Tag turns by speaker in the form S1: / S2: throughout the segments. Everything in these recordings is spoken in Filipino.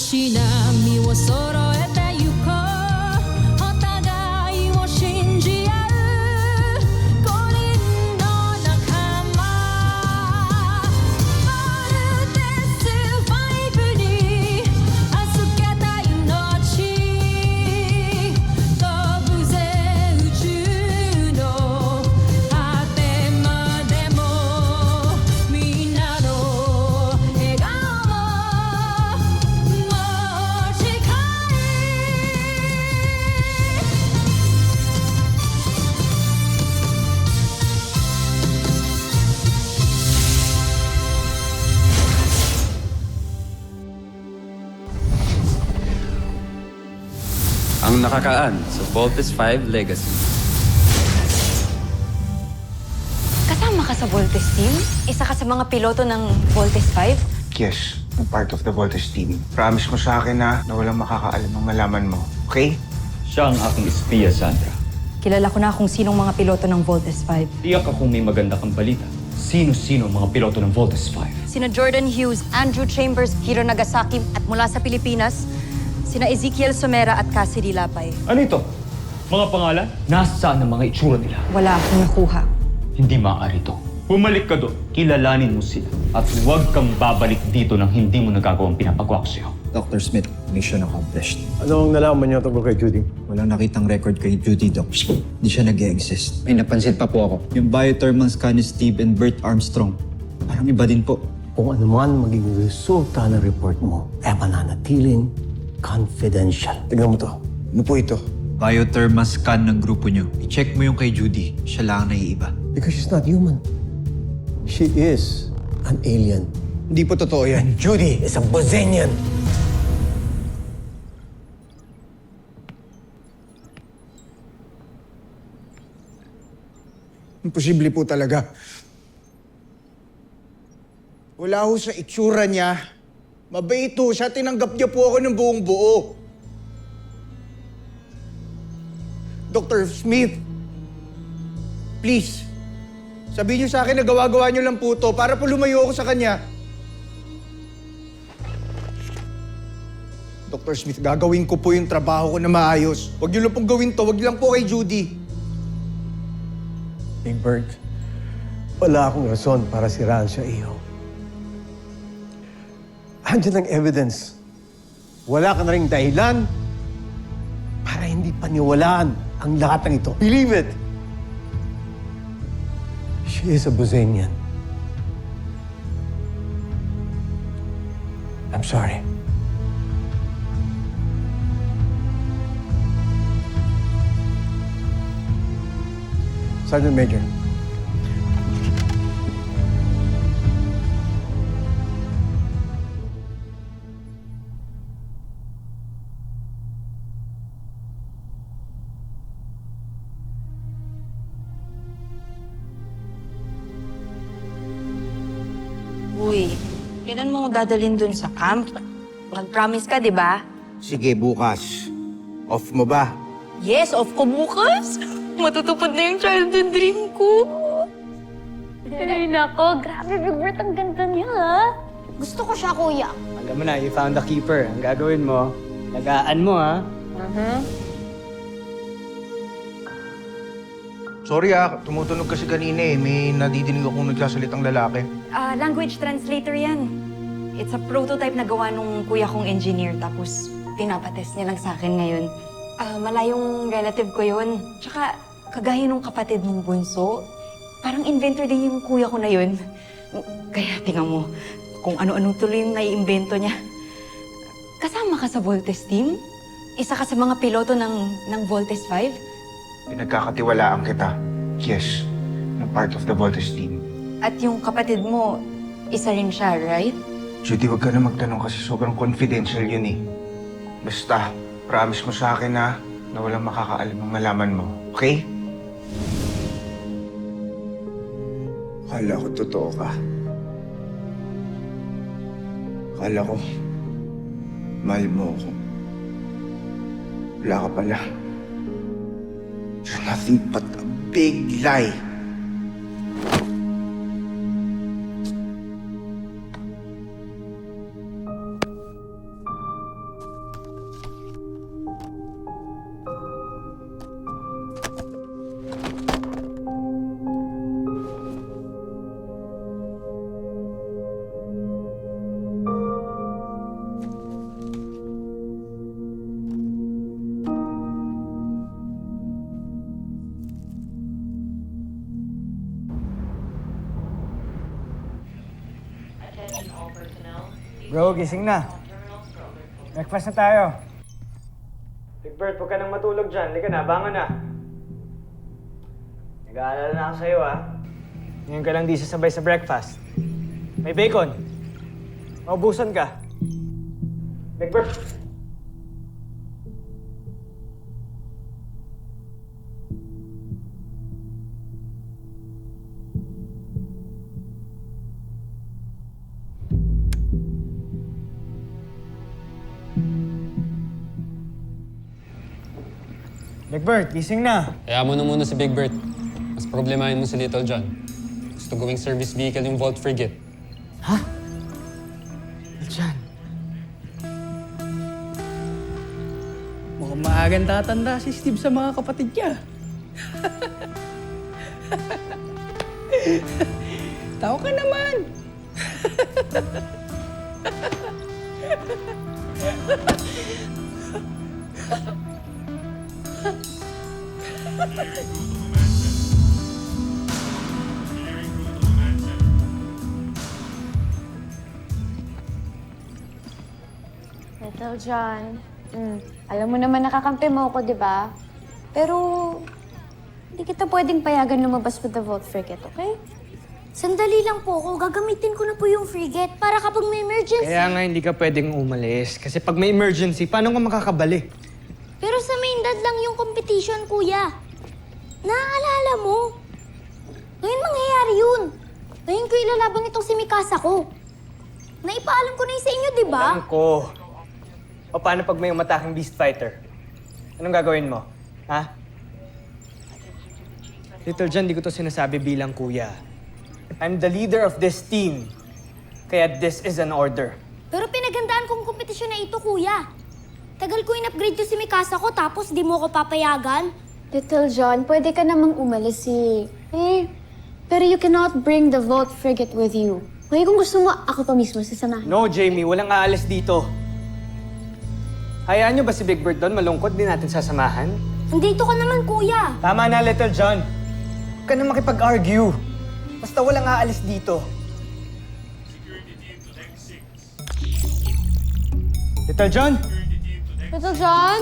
S1: し波を揃えてゆこうお互いを信じ合う5人の仲間バルテス5に預けた命飛ぶぜ宇宙の果てまでもみんなの笑顔ももう近い
S2: Ang nakakaan sa Voltes 5 Legacy.
S3: Kasama ka sa Voltes team? Isa ka sa mga piloto ng Voltes 5?
S4: Yes, I'm part of the Voltes team. Promise mo sa akin na walang makakaalam ang malaman mo. Okay?
S5: Siya ang aking espiya, Sandra.
S3: Kilala ko na kung sinong mga piloto ng Voltes 5.
S5: Tiyak akong may maganda kang balita. Sino-sino ang mga piloto ng Voltes 5?
S3: Sina Jordan Hughes, Andrew Chambers, Hiro Nagasaki at mula sa Pilipinas, sina Ezekiel Somera at Cassidy Lapay.
S5: Ano ito? Mga pangalan? Nasaan ang mga itsura nila?
S3: Wala akong nakuha.
S5: Hindi maaari ito. Bumalik ka doon. Kilalanin mo sila. At huwag kang babalik dito nang hindi mo nagagawang pinapagawa ko sa'yo.
S6: Dr. Smith, mission accomplished.
S7: Anong nalaman niyo tungkol kay Judy?
S6: Walang nakitang record kay Judy, Doc. Hindi siya nag-e-exist. May napansin pa po ako. Yung biothermal scan ni Steve and Bert Armstrong. Parang iba din po.
S7: Kung ano man maging resulta ng report mo, ay mananatiling confidential. Tignan mo to.
S4: Ano po ito?
S6: Biothermal scan ng grupo niyo. I-check mo yung kay Judy. Siya lang ang naiiba.
S7: Because she's not human. She is an alien.
S4: Hindi po totoo yan.
S7: Judy is a Bozenian.
S4: Imposible po talaga. Wala ho sa itsura niya. Mabait ho siya. Tinanggap niya po ako ng buong buo. Dr. Smith, please, sabihin niyo sa akin na gawa-gawa niyo lang po to para po lumayo ako sa kanya. Dr. Smith, gagawin ko po yung trabaho ko na maayos. Huwag niyo lang pong gawin to. Huwag lang po kay Judy.
S7: Big Bird, wala akong rason para siraan siya iyo. Andiyan ang evidence. Wala ka na ring dahilan para hindi paniwalaan ang lahat ng ito. Believe it! She is a Bozenian. I'm sorry. Sergeant Major.
S3: Uy, kailan mo dadalhin dun sa camp? Nag-promise ka, di ba?
S4: Sige, bukas. Off mo ba?
S3: Yes, off ko bukas. Matutupad na yung childhood dream ko.
S8: Ay, nako. Grabe, Big Bert. Ang ganda niya, ha? Gusto ko siya, kuya.
S9: Alam mo na, you found the keeper. Ang gagawin mo, lagaan mo, ha?
S4: Sorry tumutunog kasi kanina eh. May nadidinig akong nagsasalitang lalaki.
S3: Language translator yan. It's a prototype na gawa nung kuya kong engineer. Tapos, pinapatest niya lang sa akin ngayon. Malayong relative ko yun. Tsaka, kagaya nung kapatid mong bunso, parang inventor din yung kuya ko na yun. Kaya tingnan mo, kung ano-ano tuloy yung naiimbento niya. Kasama ka sa Voltes team? Isa ka sa mga piloto ng Voltes 5?
S4: Pinagkakatiwalaan kita. Yes, I'm part of the Voltes team.
S3: At yung kapatid mo, isa rin siya, right?
S4: Judy, huwag ka na magtanong kasi sobrang confidential yun eh. Basta, promise mo sa akin na walang makakaalam ang malaman mo. Okay? Akala ko totoo ka. Akala ko, mahal mo ako. Wala ka pala. You're nothing but a big lie.
S9: Bro, gising na. Breakfast na tayo. Big Bird, huwag ka nang matulog dyan. Halika na, bangon na. Nag-aalala na ako sa'yo, ha? Ngayon ka lang di sasabay sa breakfast. May bacon. Maubusan ka. Big Bird. Big Bird, gising na.
S10: Kaya mo na muna si Big Bird. Mas problemahin mo si Little John. Gusto gawing service vehicle yung Vault Frigate.
S9: Diyan. Mukhang maagang tatanda si Steve sa mga kapatid niya. Tao ka naman.
S8: Little John, alam mo naman nakakampi mo ako, di ba? Pero, hindi kita pwedeng payagan lumabas with the Vault Frigate, okay?
S11: Sandali lang po ako. Gagamitin ko na po yung frigate para kapag may emergency.
S9: Kaya nga hindi ka pwedeng umalis. Kasi pag may emergency, paano ka makakabali?
S11: Pero sa main dad lang yung competition, kuya. Naaalala mo? Ngayon mangyayari yun. Ngayon ko ilalaban itong si Mikasa ko. Naipaalam ko na yun sa inyo, di ba?
S9: Alam ko. O paano pag may umataking beast fighter? Anong gagawin mo? Ha? Little John, di ko to sinasabi bilang kuya. I'm the leader of this team. Kaya this is an order.
S11: Pero pinagandaan kong kompetisyon na ito, kuya. Tagal ko in-upgrade to si Mikasa ko tapos di mo ko papayagan.
S8: Little John, pwede ka namang umalis pero you cannot bring the Vault Frigate with you. Ngayon kung gusto mo, ako pa mismo sasamahan.
S9: No, Jamie. Walang aalis dito. Hayaan nyo ba si Big Bird doon? Malungkot din natin sasamahan.
S11: Andito ka naman, kuya.
S9: Tama na, Little John. Huwag ka na makipag-argue. Basta walang aalis dito. Little John?
S8: Little John?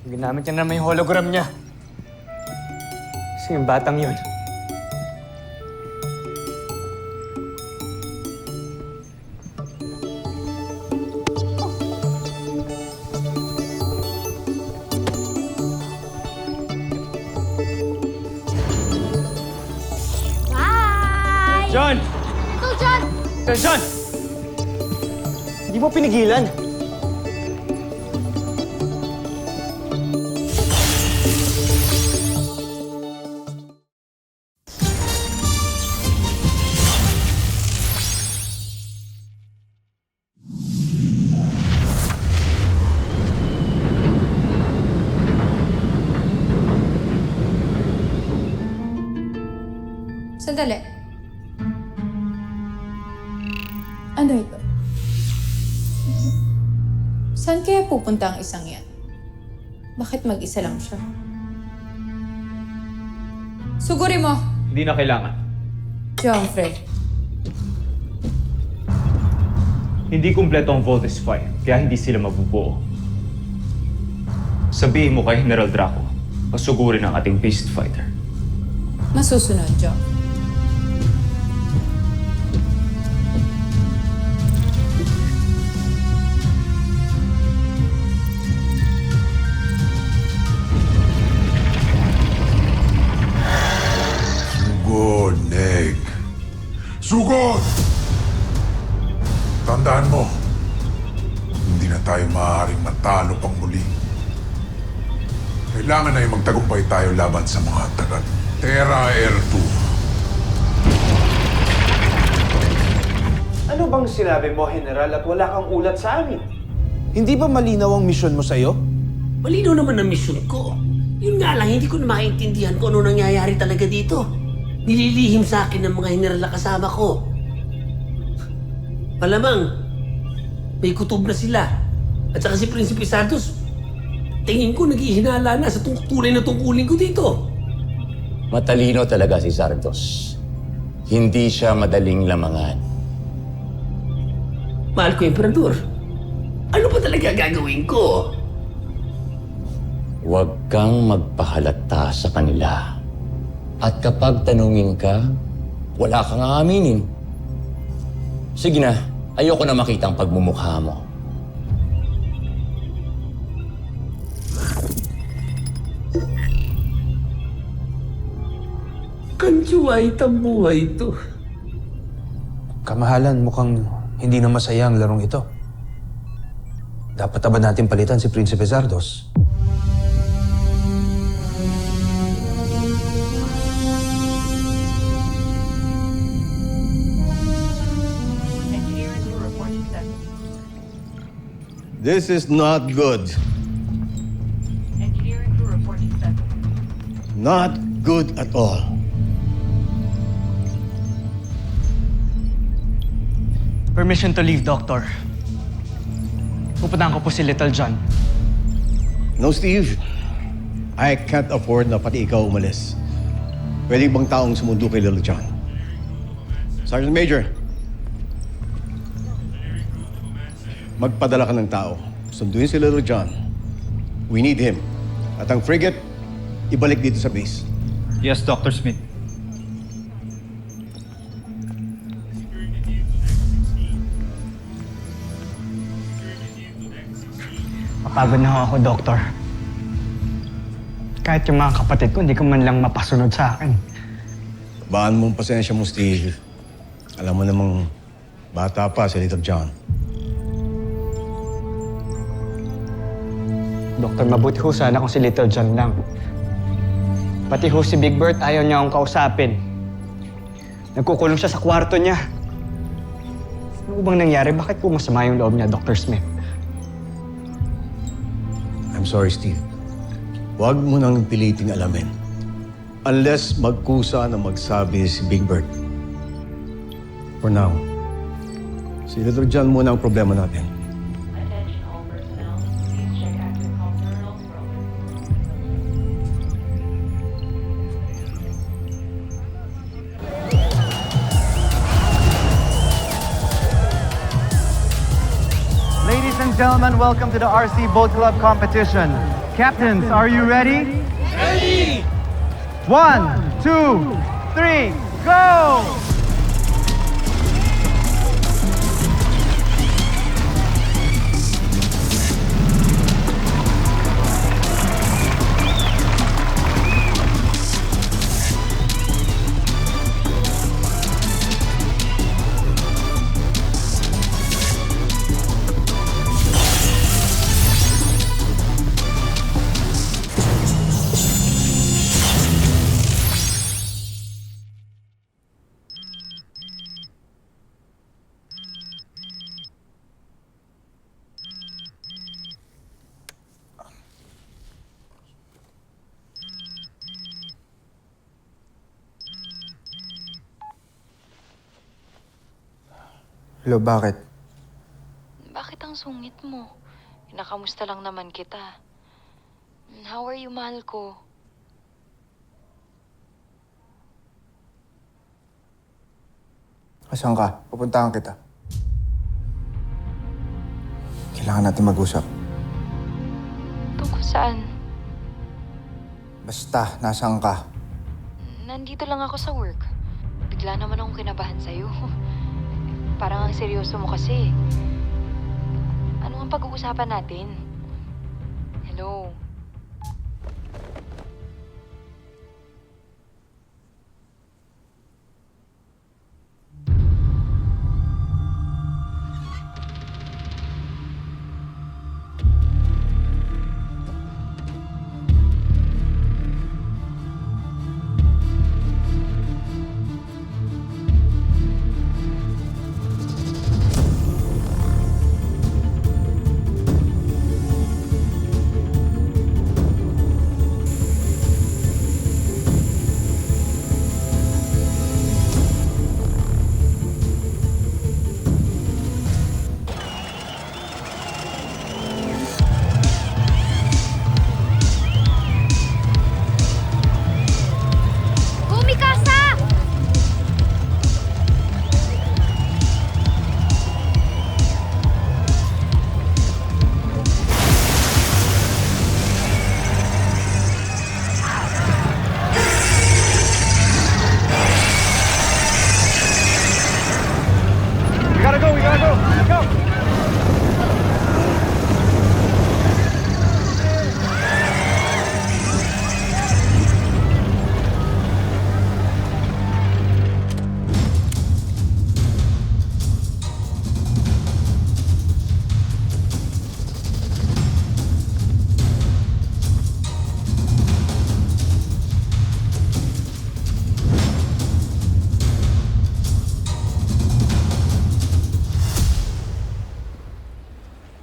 S9: Ginamit niya naman yung hologram niya. Kasi yung batang yun.
S11: Bye!
S9: John!
S11: Little John!
S9: Little John! Hindi mo pinigilan.
S1: Sandali. Ano ito? Saan kaya pupunta ang isang yan? Bakit mag-isa lang siya? Suguri mo,
S5: Hindi na kailangan.
S1: Jomfrey.
S5: Hindi kumpleto ang Voltes 5, kaya hindi sila mabubuo. Sabihin mo kay General Draco, pasugurin ang ating beast fighter.
S1: Masusunod, Jom.
S12: Sugod, Neg. Sugod! Tandaan mo, hindi na tayo maaaring matalo pang muli. Kailangan ay magtagumpay tayo laban sa mga taga Terra Air 2.
S4: Ano bang sinabi mo, General, at wala kang ulat sa amin?
S7: Hindi ba malinaw ang misyon mo sa'yo?
S13: Malinaw naman ang misyon ko. Yun nga lang, hindi ko na maintindihan kung ano nangyayari talaga dito. Nililihim sa akin ng mga general na kasama ko. Malamang, may kutob na sila. At saka si Prinsipe Santos, tingin ko naghihinala na sa tunay na tungkulin ko dito.
S14: Matalino talaga si Santos. Hindi siya madaling lamangan.
S13: Mahal ko, Emperador. Ano ba talaga gagawin ko?
S14: Huwag kang magpahalata sa kanila. At kapag tanungin ka, wala kang aaminin. Sige na, ayoko na makita ang pagmumukha mo.
S13: Kanjuway ang buhay ito.
S4: Kamahalan, mukhang hindi na masaya ang larong ito. Dapat ba natin palitan si Prinsipe Zardos?
S7: This is not good. Not good at all.
S9: Permission to leave, Doctor. Pupuntahan ko po si Little John.
S7: No, Steve. I can't afford na pati ikaw umalis. Pwede bang taong sumundo kay Little John? Sergeant Major, magpadala ka ng tao. Sunduin si Little John. We need him. At ang frigate, ibalik dito sa base.
S6: Yes, Dr. Smith.
S9: Mapagod na ako, Doctor. Kahit yung mga kapatid ko, hindi ko man lang mapasunod sa akin.
S7: Baan mong pasensya mo, Steve. Alam mo namang bata pa si Little John.
S9: Doktor, mabuti ho sana kung si Little John lang. Pati ho si Big Bert ayaw niya akong kausapin. Nagkukulong siya sa kwarto niya. Ano bang nangyari? Bakit po masama yung loob niya, Dr. Smith?
S7: I'm sorry, Steve. Huwag mo nang piliting alamin. Unless magkusa na magsabi si Big Bird. For now, si Little John muna ang problema natin.
S9: Ladies and gentlemen, welcome to the RC Boat Club competition. Captains, are you ready? Ready! 1, 2, 3, go!
S4: Hello, bakit?
S3: Bakit ang sungit mo? Nakamusta lang naman kita. How are you, mahal ko?
S4: Asan ka? Pupuntahan kita. Kailangan natin mag-usap.
S3: Tungkol saan?
S4: Basta, nasaan ka?
S3: Nandito lang ako sa work. Bigla naman akong kinabahan sa'yo. Parang ang seryoso mo kasi. Ano ang pag-uusapan natin? Hello?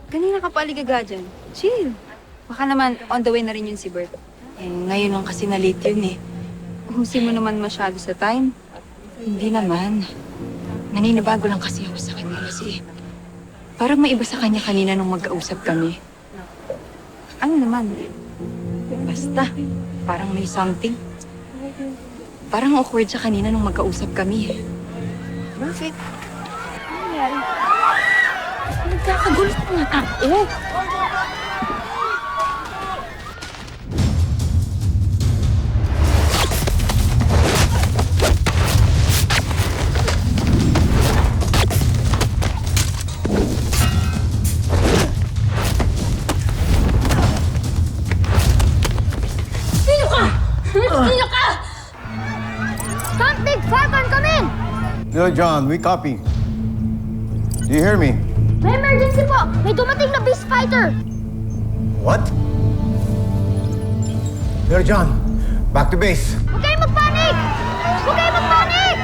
S3: Kanina ka pa aligaga dyan. Chill. Baka naman on the way na rin yun si Bert. Eh, ngayon lang kasi na-late yun eh. Uhusin mo naman masyado sa time. Hindi naman. Naninibago lang kasi ako sa kanya kasi parang may iba sa kanya kanina nung magkausap kami. Ano naman? Basta, parang may something. Parang awkward siya kanina nung magkausap kami. Bakit? Ano nangyari? Nagkakagulo sa mga tao.
S11: Sino ka? Sino ka? Camp Big 5, come in!
S7: Little John, we copy. Do you hear me?
S11: May emergency po! May dumating na beast fighter!
S7: What? Little John, back to base.
S11: Huwag kayong magpanik! Huwag kayong magpanik!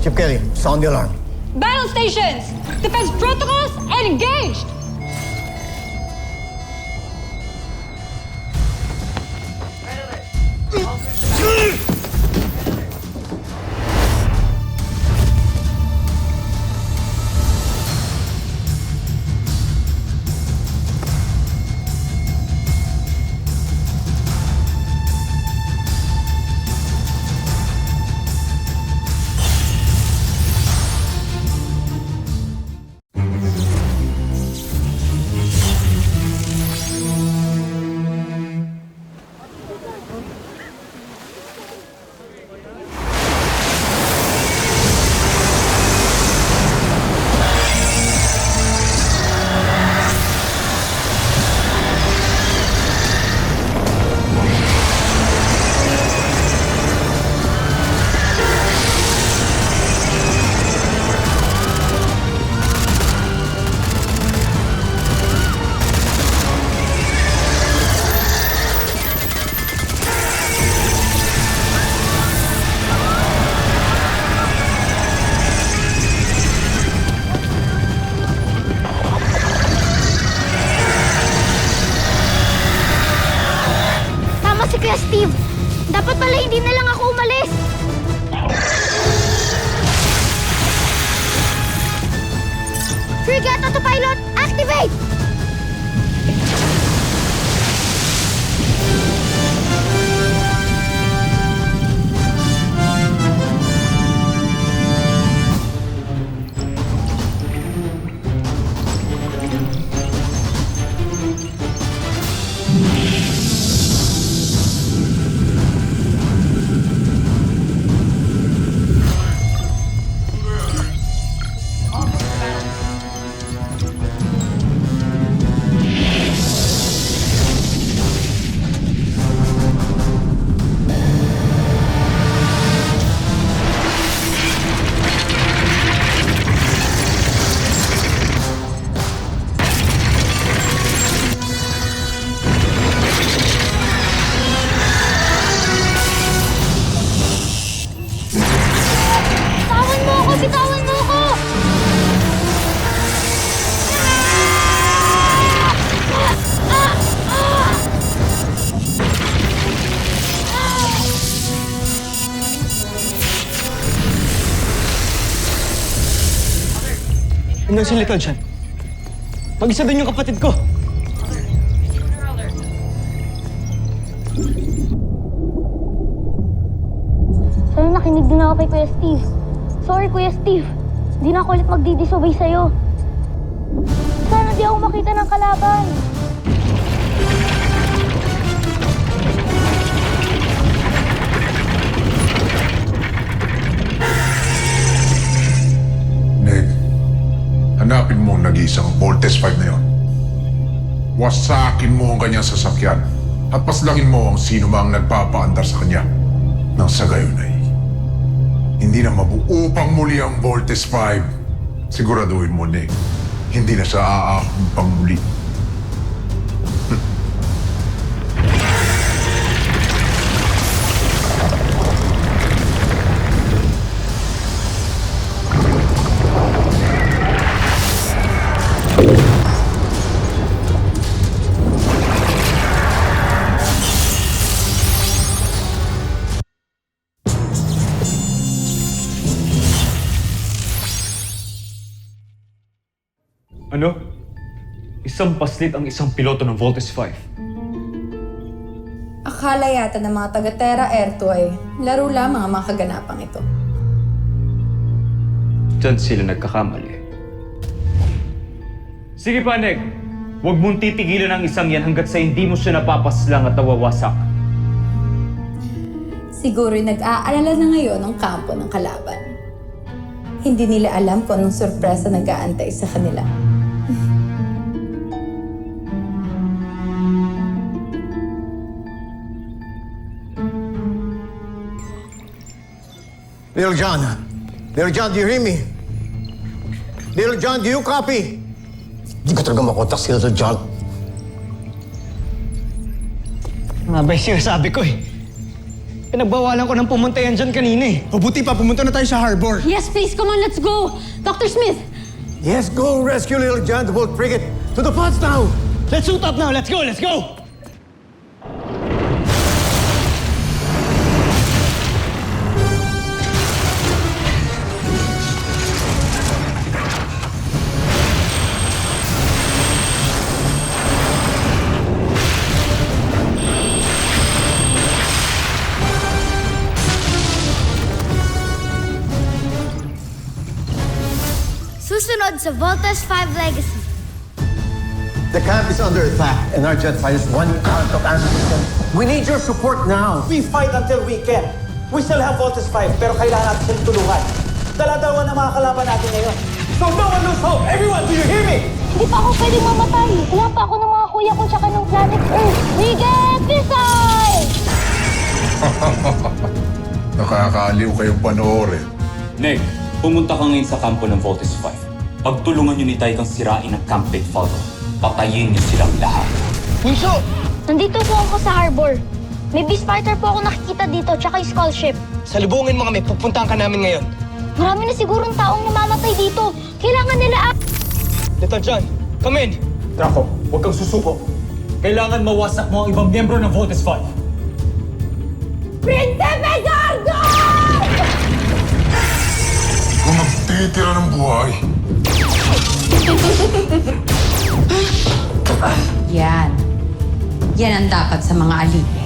S7: Chip Kelly, sound the alarm.
S1: Battle stations! Defense protocols and engaged!
S11: Tama si Kuya Steve! Dapat pala hindi na lang ako umalis! Frigate Autopilot, activate! Bitawan mo ako! Bitawan mo ako!
S9: Ano si Little John? Mag-isa din yung kapatid ko.
S11: Sana nakinig din ako kay Kuya Steve. Sorry, Kuya Steve. Hindi na ako ulit magdidisobey sa'yo. Sana di ako makita ng kalaban.
S12: Ned, hanapin mo ang nag-iisang Voltes 5 na yon. Wasakin mo ang kanyang sasakyan at paslangin mo ang sino mang nagpapaandar sa kanya. Nang sa gayon ay hindi na mabuo pang muli ang Voltes 5. Siguraduhin mo, Nick, hindi na siya aahon pang muli.
S5: Ano? Isang paslit ang isang piloto ng Voltes 5.
S1: Akala yata ng mga taga-Terra Air 2 ay laro lamang ang mga kaganapang ito.
S5: Diyan sila nagkakamali. Sige pa, Neg. Huwag mong titigilan ang isang yan hanggat sa hindi mo siya napapaslang at nawawasak.
S1: Siguro'y nag-aalala na ngayon ang kampo ng kalaban. Hindi nila alam kung anong sorpresa nag-aantay sa kanila.
S7: Little John. Little John, do you hear me? Little John, do you copy? Hindi ko talaga makontak si Little John.
S9: Nga ba yung sinasabi ko eh? Pinagbawalan ko ng pumunta yan dyan kanina eh.
S4: Mabuti pa, pumunta na tayo sa harbor.
S11: Yes, please, come on, let's go! Dr. Smith!
S7: Yes, go rescue Little John, the boat frigate. To the pods now!
S9: Let's suit up now! Let's go! Let's go!
S11: Susunod sa Voltes 5 Legacy.
S7: The camp is under attack and our jet fighters want out of ammunition. We need your support now.
S9: We fight until we can. We still have Voltes 5, pero kailangan natin silang tulungan. Dala-dalawa na mga kalaban natin ngayon. So no one lose hope! Everyone, do you hear me?
S11: Hindi pa ako pwedeng mamatay. Wala pa ako ng mga kuya ko tsaka ng planet Earth. Miguel Pisay!
S12: Nakakaaliw kayong panoorin.
S5: Neg, pumunta ka ngayon sa kampo ng Voltes 5. Pagtulungan niyo ni Tai kang sirain ang Camp Big Falcon. Patayin niyo silang lahat.
S9: Bunso!
S11: Nandito po ako sa harbor. May beast fighter po ako nakikita dito tsaka yung skull ship.
S9: Salubungin mo kami. Pupuntahan ka namin ngayon.
S11: Marami na sigurong taong namamatay dito. Kailangan nila
S9: Little John, come in!
S5: Draco, huwag kang susuko. Kailangan mawasak mo ang ibang miyembro ng Voltes 5.
S11: Prinsipe Gargo!
S12: Kung magtitira ng buhay,
S1: Yan. Yan ang dapat sa mga alipin.